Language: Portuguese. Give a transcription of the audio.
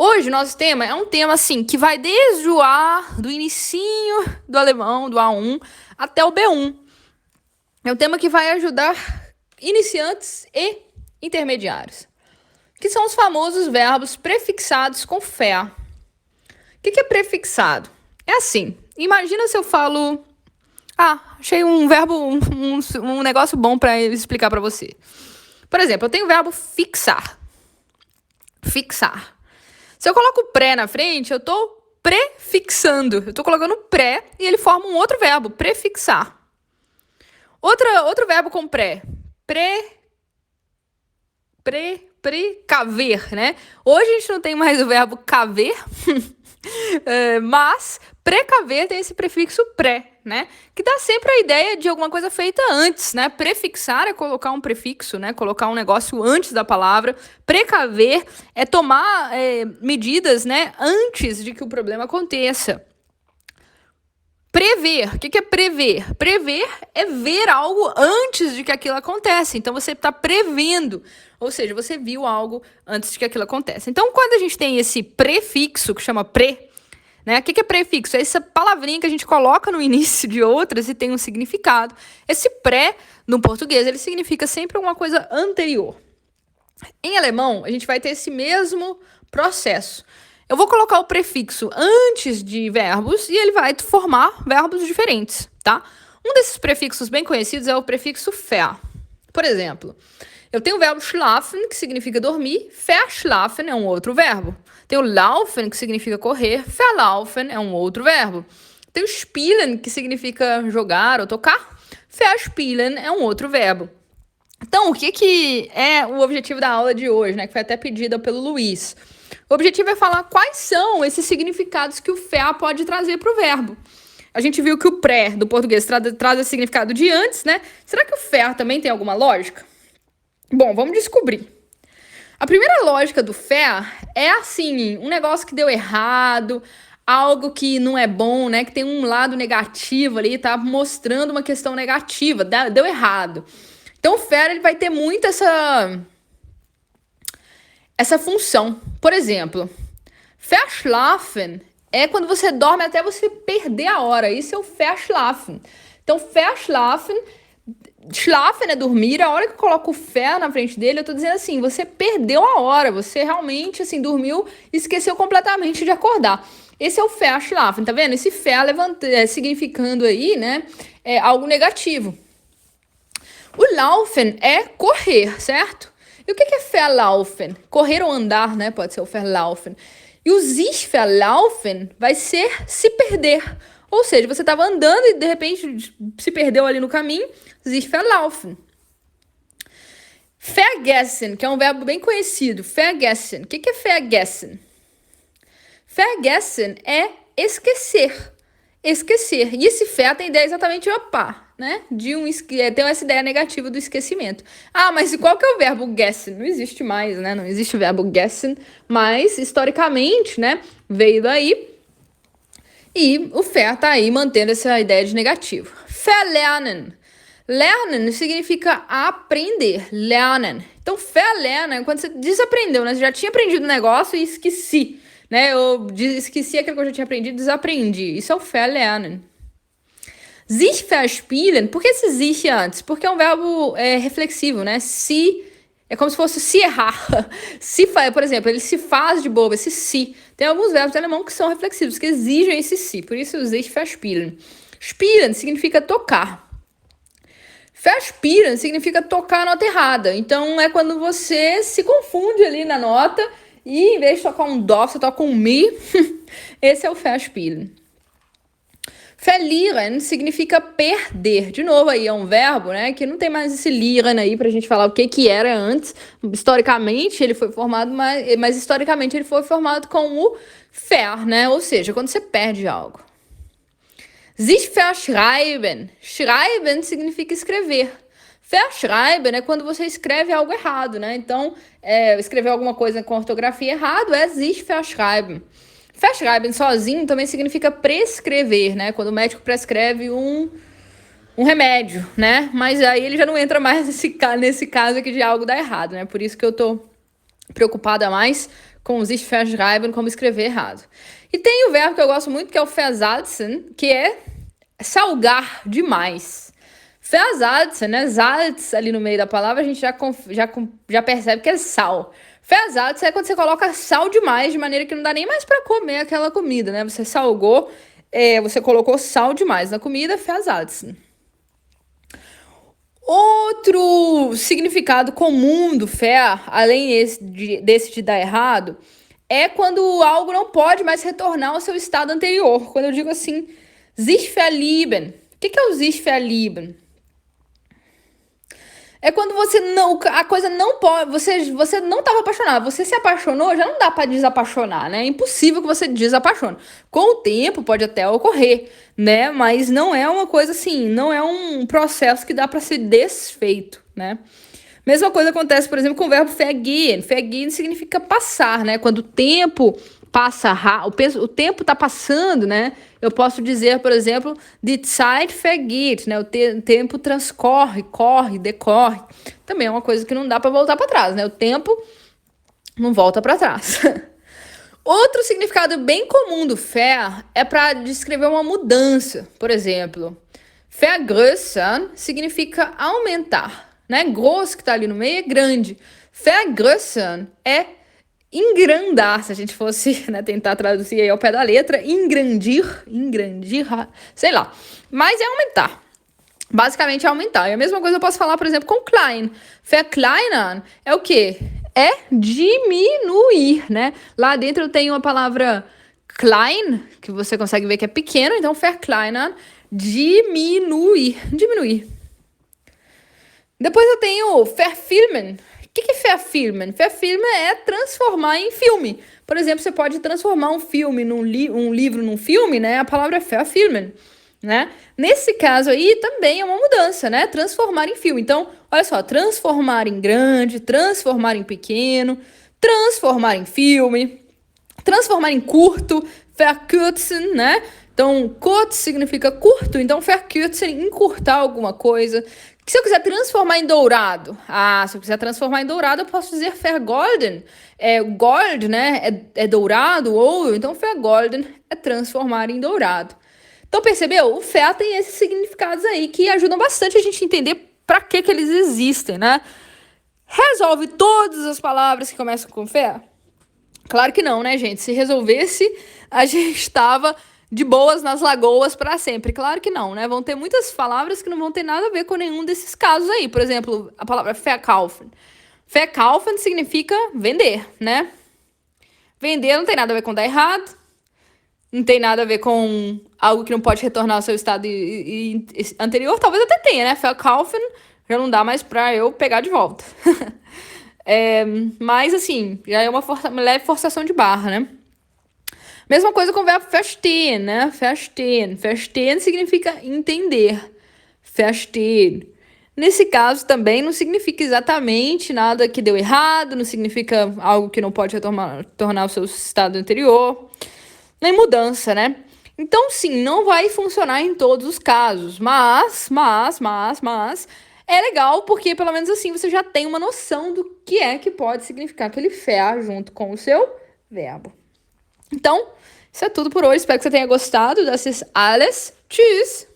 Hoje, nosso tema é um tema, assim, que vai desde o A, do inicinho do alemão, do A1, até o B1. É um tema que vai ajudar iniciantes e intermediários, que são os famosos verbos prefixados com fé. O que é prefixado? É assim, imagina se eu falo... achei um verbo, um negócio bom para explicar para você. Por exemplo, eu tenho o verbo fixar. Fixar. Se eu coloco pré na frente, eu tô prefixando. Eu tô colocando pré e ele forma um outro verbo, prefixar. Outro verbo com pré. Precaver, né? Hoje a gente não tem mais o verbo caver, mas precaver tem esse prefixo pré, né? Que dá sempre a ideia de alguma coisa feita antes, né? Prefixar é colocar um prefixo, né? Colocar um negócio antes da palavra. Precaver é tomar medidas, né? Antes de que o problema aconteça. Prever. O que é prever? Prever é ver algo antes de que aquilo aconteça. Então, você está prevendo. Ou seja, você viu algo antes de que aquilo aconteça. Então, quando a gente tem esse prefixo, que chama pre, né? O que é prefixo? É essa palavrinha que a gente coloca no início de outras e tem um significado. Esse pré, no português, ele significa sempre alguma coisa anterior. Em alemão, a gente vai ter esse mesmo processo. Eu vou colocar o prefixo antes de verbos e ele vai formar verbos diferentes, tá? Um desses prefixos bem conhecidos é o prefixo ver. Por exemplo, eu tenho o verbo schlafen, que significa dormir. Verschlafen é um outro verbo. Tem o laufen, que significa correr. Verlaufen é um outro verbo. Tem o spielen, que significa jogar ou tocar. Verspielen é um outro verbo. Então, o que é o objetivo da aula de hoje, né? Que foi até pedida pelo Luiz. O objetivo é falar quais são esses significados que o fer pode trazer para o verbo. A gente viu que o pré, do português, traz esse significado de antes, né? Será que o fer também tem alguma lógica? Bom, vamos descobrir. A primeira lógica do fer é assim, um negócio que deu errado, algo que não é bom, né? Que tem um lado negativo ali, tá mostrando uma questão negativa, deu errado. Então, o fer, ele vai ter muito essa função. Por exemplo, verschlafen é quando você dorme até você perder a hora. Isso é o verschlafen. Então, verschlafen, schlafen é dormir. A hora que eu coloco o fer na frente dele, eu tô dizendo assim, você perdeu a hora. Você realmente, assim, dormiu e esqueceu completamente de acordar. Esse é o verschlafen, tá vendo? Esse fer significando aí, né, algo negativo. O laufen é correr, certo? E o que é verlaufen? Correr ou andar, né? Pode ser o verlaufen. E o sich verlaufen vai ser se perder. Ou seja, você estava andando e de repente se perdeu ali no caminho. Sich verlaufen. Vergessen, que é um verbo bem conhecido. Vergessen. O que é vergessen? Vergessen é esquecer. Esquecer. E esse fer tem ideia exatamente opá, né? Tem essa ideia negativa do esquecimento. Mas qual que é o verbo gessen? Não existe mais, né? Não existe o verbo gessen, mas historicamente, né? Veio daí. E o fer tá aí mantendo essa ideia de negativo. Verlernen. Lernen significa aprender. Lernen. Então, verlernen é quando você desaprendeu, né? Você já tinha aprendido um negócio e esqueci. Né? Eu esqueci aquilo que eu já tinha aprendido, desaprendi. Isso é o verlernen. Sich verspielen, por que esse sich antes? Porque é um verbo reflexivo, né? Se, é como se fosse se errar. Por exemplo, ele se faz de bobo, esse se. Tem alguns verbos em alemão que são reflexivos, que exigem esse se. Por isso, sich verspielen. Spielen significa tocar. Verspielen significa tocar a nota errada. Então, é quando você se confunde ali na nota e em vez de tocar um dó, você toca um mi. Esse é o verspielen. Verlieren significa perder. De novo, aí é um verbo, né? Que não tem mais esse lieren aí pra gente falar o que era antes. Historicamente, ele foi formado, mas historicamente ele foi formado com o ver, né? Ou seja, quando você perde algo. Sich verschreiben. Schreiben significa escrever. Verschreiben é quando você escreve algo errado, né? Então, escrever alguma coisa com ortografia errado é sich verschreiben. Verschreiben sozinho também significa prescrever, né? Quando o médico prescreve um remédio, né? Mas aí ele já não entra mais nesse caso aqui de algo dar errado, né? Por isso que eu tô preocupada mais com sich verschreiben, como escrever errado. E tem o verbo que eu gosto muito, que é o versalzen, que é salgar demais. Versalzen, né? Salz ali no meio da palavra, a gente já percebe que é sal. Versalzen é quando você coloca sal demais, de maneira que não dá nem mais para comer aquela comida, né? Você salgou, você colocou sal demais na comida, versalzen. Outro significado comum do fair, além desse de dar errado, é quando algo não pode mais retornar ao seu estado anterior. Quando eu digo assim, sich verlieben. O que é o sich verlieben? É quando a coisa não pode, você não estava apaixonado, você se apaixonou, já não dá para desapaixonar, né? É impossível que você desapaixone. Com o tempo pode até ocorrer, né? Mas não é uma coisa assim, não é um processo que dá para ser desfeito, né? Mesma coisa acontece, por exemplo, com o verbo vergehen. Vergehen significa passar, né? Quando o tempo passa, o tempo está passando, né? Eu posso dizer, por exemplo, die Zeit vergeht, né? O tempo transcorre, decorre. Também é uma coisa que não dá para voltar para trás, né? O tempo não volta para trás. Outro significado bem comum do ver é para descrever uma mudança. Por exemplo, vergrößern significa aumentar, né? Grosso, que está ali no meio, é grande. Vergrößern é engrandar, se a gente fosse, né, tentar traduzir aí ao pé da letra, engrandir, sei lá. Mas é aumentar. Basicamente é aumentar. E a mesma coisa eu posso falar, por exemplo, com klein. Verkleinern é o quê? É diminuir, né? Lá dentro eu tenho a palavra klein, que você consegue ver que é pequeno, então verkleinern, diminuir. Depois eu tenho verfilmen. O que é verfilmen? Verfilmen é transformar em filme. Por exemplo, você pode transformar um filme um livro num filme, né? A palavra é verfilmen, né? Nesse caso aí também é uma mudança, né? Transformar em filme. Então, olha só, transformar em grande, transformar em pequeno, transformar em filme, transformar em curto, verkürzen, né? Então, kurz significa curto, então verkürzen, encurtar alguma coisa. Se eu quiser transformar em dourado, se eu quiser transformar em dourado, eu posso dizer vergolden. Gold, né, é dourado, ouro, então vergolden é transformar em dourado. Então, percebeu? O fer tem esses significados aí que ajudam bastante a gente entender para que eles existem, né? Resolve todas as palavras que começam com fer? Claro que não, né, gente? Se resolvesse, a gente estava de boas nas lagoas para sempre. Claro que não, né? Vão ter muitas palavras que não vão ter nada a ver com nenhum desses casos aí. Por exemplo, a palavra verkaufen. Verkaufen significa vender, né? Vender não tem nada a ver com dar errado, não tem nada a ver com algo que não pode retornar ao seu estado anterior. Talvez até tenha, né? Verkaufen já não dá mais pra eu pegar de volta. Mas, assim, já é uma leve forçação de barra, né? Mesma coisa com o verbo verstehen, né? Verstehen. Verstehen significa entender. Verstehen. Nesse caso também não significa exatamente nada que deu errado, não significa algo que não pode retornar ao seu estado anterior, nem mudança, né? Então, sim, não vai funcionar em todos os casos, mas é legal porque pelo menos assim você já tem uma noção do que é que pode significar aquele ver junto com o seu verbo. Então, isso é tudo por hoje. Espero que você tenha gostado. Das ist alles. Tschüss!